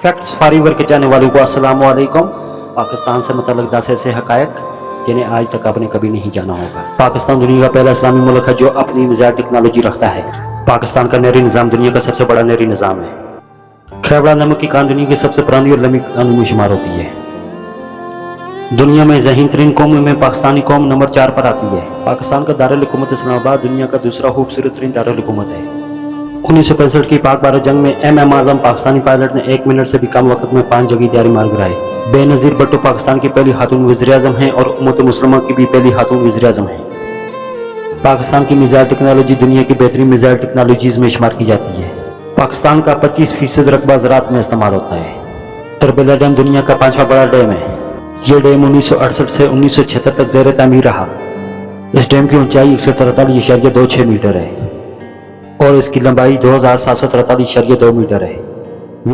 Facts फारीवर के जाने वालों को अस्सलाम वालेकुम। पाकिस्तान से मुतल्लिक 10 ऐसे हकायक जिन्हें आज तक आपने कभी नहीं जाना होगा। पाकिस्तान दुनिया का पहला इस्लामी मुल्क है जो अपनी मिसाइल टेक्नोलॉजी रखता है। पाकिस्तान का नहरी निज़ाम दुनिया का सबसे बड़ा नहरी निज़ाम है। खैबरा नमक की कान दुनिया की सबसे पुरानी और लंबी कानों में शुमार होती है। दुनिया में ज़हीन तरीन कौम में पाकिस्तानी कौम नंबर 4 पर आती है। पाकिस्तान का दारुल हुकूमत इस्लामाबाद दुनिया का दूसरा खूबसूरत तरीन दारुल हुकूमत है। 1965 की पाक भारत जंग में एम आजम पाकिस्तानी पायलट ने 1 मिनट से भी कम वक्त में 5 जगह तैयारी मार गिराए। बेनज़ीर भुट्टो पाकिस्तान की पहली खातून वज़ीर-ए-आज़म हैं और उम्मत मुस्लिमा की भी पहली खातून वज़ीर-ए-आज़म हैं। पाकिस्तान की मिसाइल टेक्नोलॉजी दुनिया की बेहतरीन मिसाइल टेक्नोलॉजीज़ में शुमार की जाती है। पाकिस्तान का 25% रकबा ज़राअत में इस्तेमाल होता है। तरबेला डैम दुनिया का 5वां बड़ा डैम है। ये डैम 1968 से 1976 तक ज़ेर तामीर रहा। इस डैम की ऊंचाई 143.26 मीटर है और इसकी लंबाई 2743.2 मीटर है।